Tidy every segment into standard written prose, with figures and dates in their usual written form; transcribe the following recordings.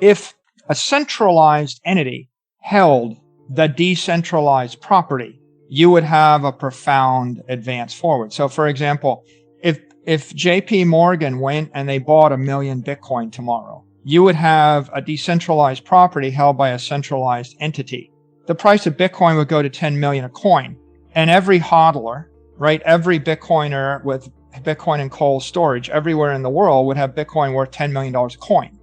If a centralized entity held the decentralized property, you would have a profound advance forward. So for example, if JP Morgan went and they bought 1 million Bitcoin tomorrow, you would have a decentralized property held by a centralized entity. The price of Bitcoin would go to 10 million a coin. And every hodler, right, every Bitcoiner with Bitcoin and cold storage everywhere in the world would have Bitcoin worth $10 million a coin.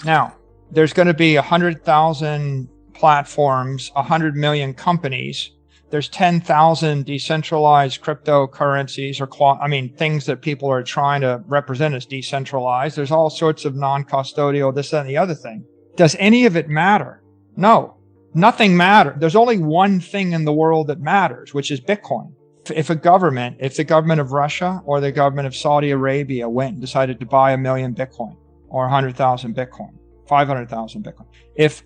Now, there's going to be 100,000 platforms, 100 million companies. There's 10,000 decentralized cryptocurrencies or things that people are trying to represent as decentralized. There's all sorts of non-custodial, this, that, and the other thing. Does any of it matter? No, nothing matters. There's only one thing in the world that matters, which is Bitcoin. If the government of Russia or the government of Saudi Arabia went and decided to buy 1 million Bitcoin or 100,000 Bitcoin, 500,000 Bitcoin, if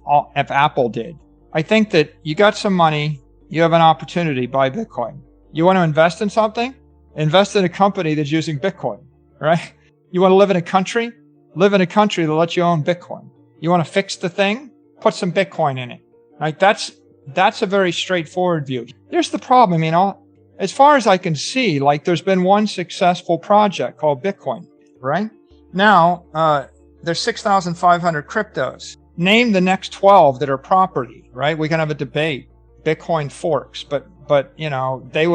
Apple did, I think that you got some money, you have an opportunity, buy Bitcoin. You want to invest in something? Invest in a company that's using Bitcoin, right? You want to live in a country? Live in a country that lets you own Bitcoin. You want to fix the thing? Put some Bitcoin in it, right? That's a very straightforward view. Here's the problem. As far as I can see, there's been one successful project called Bitcoin, right? Now, there's 6,500 cryptos. Name the next 12 that are property, right? We can have a debate. Bitcoin forks, but they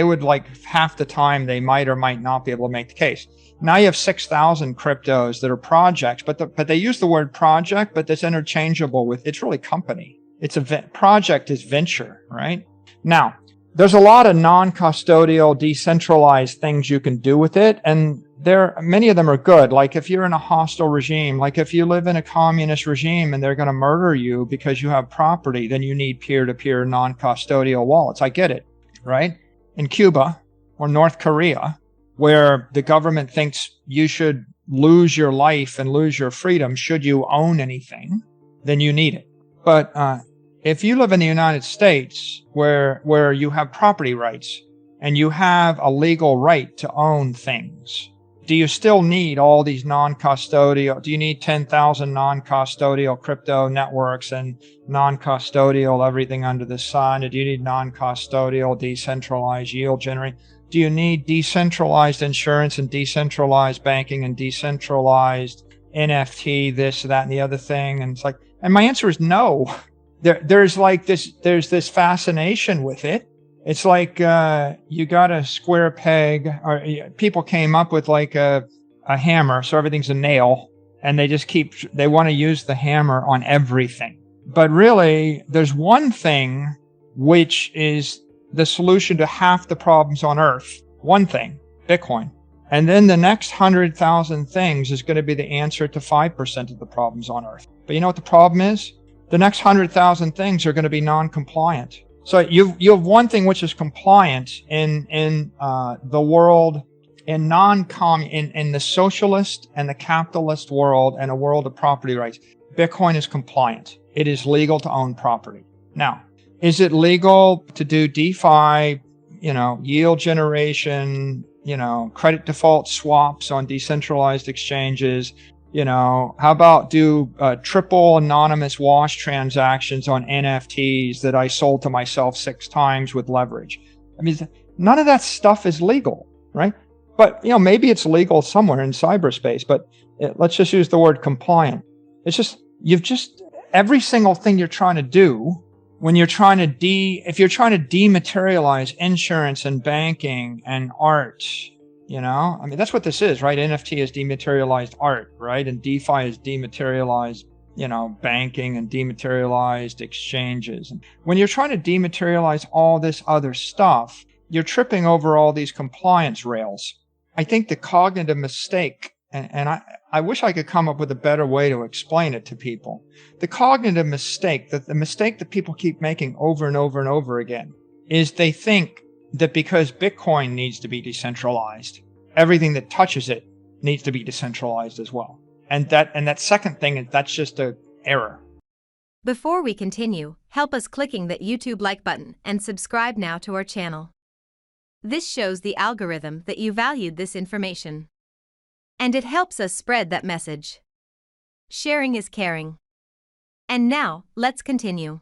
would like half the time they might or might not be able to make the case. Now you have 6,000 cryptos that are projects, but they use the word project, but that's interchangeable with, it's really company. Project is venture, right? Now, there's a lot of non-custodial, decentralized things you can do with it, and many of them are good. Like if you're in a hostile regime, like if you live in a communist regime and they're going to murder you because you have property, then you need peer-to-peer non-custodial wallets. I get it, right? In Cuba or North Korea, where the government thinks you should lose your life and lose your freedom should you own anything, then you need it. But if you live in the United States where you have property rights and you have a legal right to own things, do you still need all these non-custodial? Do you need 10,000 non-custodial crypto networks and non-custodial everything under the sun? Do you need non-custodial decentralized yield generating? Do you need decentralized insurance and decentralized banking and decentralized NFT, this, that, and the other thing? And my answer is no. There's this fascination with it. It's like you got a square peg, or people came up with like a hammer, so everything's a nail, and they want to use the hammer on everything. But really, there's one thing which is the solution to half the problems on Earth. One thing, Bitcoin. And then the next 100,000 things is going to be the answer to 5% of the problems on Earth. But you know what the problem is? The next 100,000 things are going to be non-compliant. So you have one thing which is compliant in the world, in the socialist and the capitalist world and a world of property rights. Bitcoin is compliant. It is legal to own property. Now, is it legal to do DeFi, yield generation, credit default swaps on decentralized exchanges? How about do triple anonymous wash transactions on NFTs that I sold to myself 6 times with leverage? None of that stuff is legal, right? But, maybe it's legal somewhere in cyberspace, but let's just use the word compliant. Every single thing you're trying to do when you're trying to if you're trying to dematerialize insurance and banking and art, that's what this is, right? NFT is dematerialized art, right? And DeFi is dematerialized, banking and dematerialized exchanges. And when you're trying to dematerialize all this other stuff, you're tripping over all these compliance rails. I think the cognitive mistake, and I wish I could come up with a better way to explain it to people. The cognitive mistake, the mistake that people keep making over and over and over again, is they think that because Bitcoin needs to be decentralized, everything that touches it needs to be decentralized as well. And that second thing, that's just an error. Before we continue, help us clicking that YouTube like button and subscribe now to our channel. This shows the algorithm that you valued this information. And it helps us spread that message. Sharing is caring. And now, let's continue.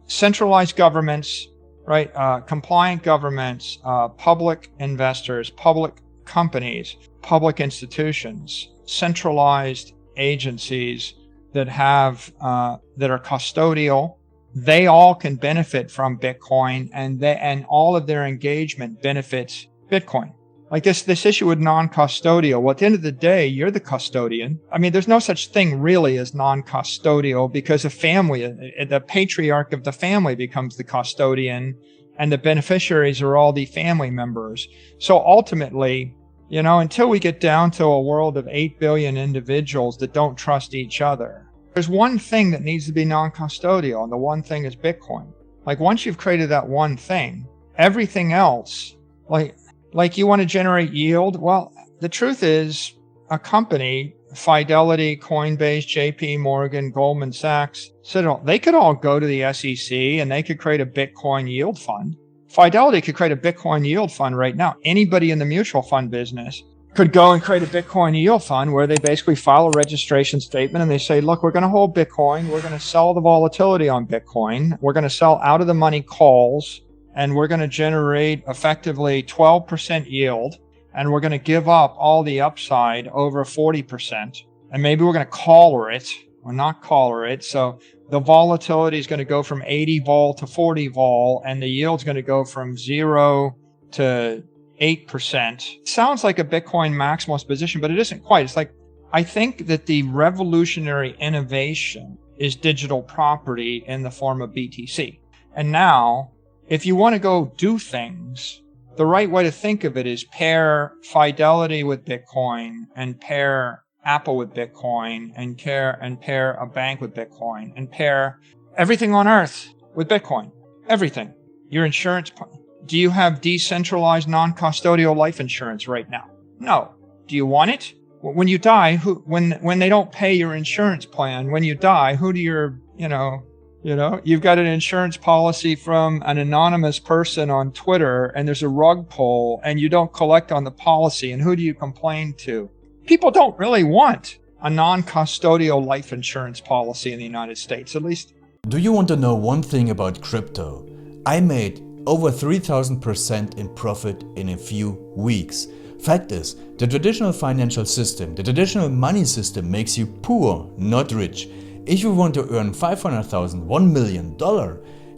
Centralized governments, right? Compliant governments, public investors, public companies, public institutions, centralized agencies that have that are custodial. They all can benefit from Bitcoin, and all of their engagement benefits Bitcoin. Like this issue with non-custodial. Well, at the end of the day, you're the custodian. I mean, there's no such thing really as non-custodial, because a family, the patriarch of the family becomes the custodian, and the beneficiaries are all the family members. So ultimately, until we get down to a world of 8 billion individuals that don't trust each other, there's one thing that needs to be non-custodial, and the one thing is Bitcoin. Like once you've created that one thing, everything else, like you want to generate yield. Well, the truth is a company, Fidelity, Coinbase, JP Morgan, Goldman Sachs, Citadel, they could all go to the SEC and they could create a Bitcoin yield fund. Fidelity could create a Bitcoin yield fund right now. Anybody in the mutual fund business could go and create a Bitcoin yield fund where they basically file a registration statement and they say, look, we're going to hold Bitcoin. We're going to sell the volatility on Bitcoin. We're going to sell out of the money calls, and we're going to generate effectively 12% yield. And we're going to give up all the upside over 40%. And maybe we're going to collar it or not collar it. So the volatility is going to go from 80 vol to 40 vol, and the yield's going to go from 0 to 8%. It sounds like a Bitcoin maximalist position, but it isn't quite. It's like, I think that the revolutionary innovation is digital property in the form of BTC. And now, if you want to go do things, the right way to think of it is pair Fidelity with Bitcoin, and pair Apple with Bitcoin, and pair a bank with Bitcoin, and pair everything on earth with Bitcoin. Everything. Your insurance. Do you have decentralized non-custodial life insurance right now? No. Do you want it? When you die, when they don't pay your insurance plan, when you die, who do your, you've got an insurance policy from an anonymous person on Twitter, and there's a rug pull, and you don't collect on the policy, and who do you complain to? People don't really want a non-custodial life insurance policy in the United States, at least. Do you want to know one thing about crypto? I made over 3,000% in profit in a few weeks. Fact is, the traditional financial system, the traditional money system makes you poor, not rich. If you want to earn $500,000, $1 million,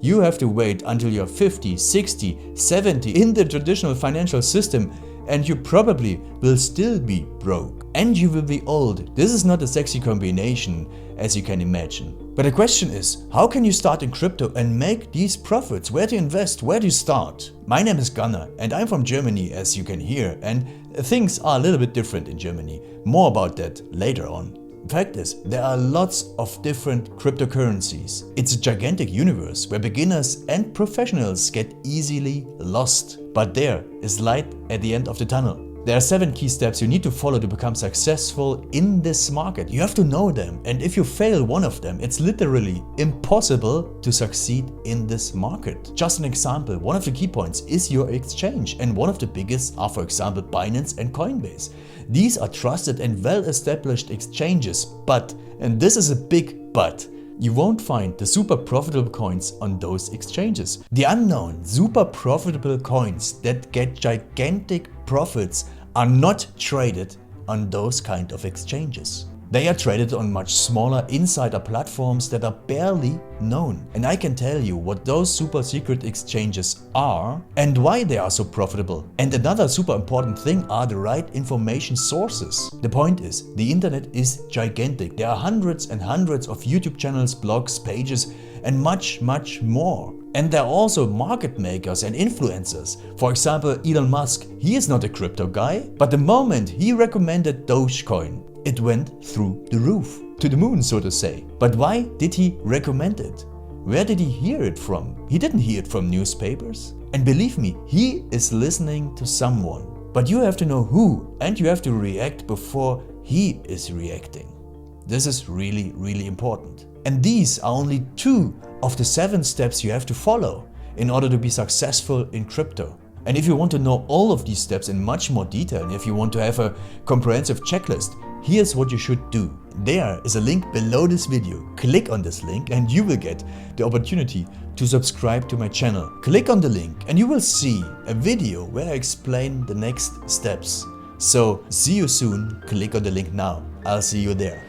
you have to wait until you're 50, 60, 70 in the traditional financial system, and you probably will still be broke. And you will be old. This is not a sexy combination, as you can imagine. But the question is, how can you start in crypto and make these profits? Where to invest? Where to start? My name is Gunnar and I'm from Germany, as you can hear, and things are a little bit different in Germany. More about that later on. Fact is, there are lots of different cryptocurrencies. It's a gigantic universe where beginners and professionals get easily lost. But there is light at the end of the tunnel. There are 7 key steps you need to follow to become successful in this market. You have to know them, and if you fail one of them, it's literally impossible to succeed in this market. Just an example, one of the key points is your exchange, and one of the biggest are, for example, Binance and Coinbase. These are trusted and well-established exchanges, but, and this is a big but, you won't find the super profitable coins on those exchanges. The unknown super profitable coins that get gigantic profits are not traded on those kind of exchanges. They are traded on much smaller insider platforms that are barely known. And I can tell you what those super secret exchanges are and why they are so profitable. And another super important thing are the right information sources. The point is, the internet is gigantic. There are hundreds and hundreds of YouTube channels, blogs, pages, and much more. And there are also market makers and influencers. For example, Elon Musk, he is not a crypto guy, but the moment he recommended Dogecoin, it went through the roof, to the moon, so to say. But why did he recommend it? Where did he hear it from? He didn't hear it from newspapers. And believe me, he is listening to someone. But you have to know who, and you have to react before he is reacting. This is really, really important. And these are only 2 of the 7 steps you have to follow in order to be successful in crypto. And if you want to know all of these steps in much more detail, and if you want to have a comprehensive checklist, here's what you should do. There is a link below this video. Click on this link and you will get the opportunity to subscribe to my channel. Click on the link and you will see a video where I explain the next steps. So see you soon. Click on the link now. I'll see you there.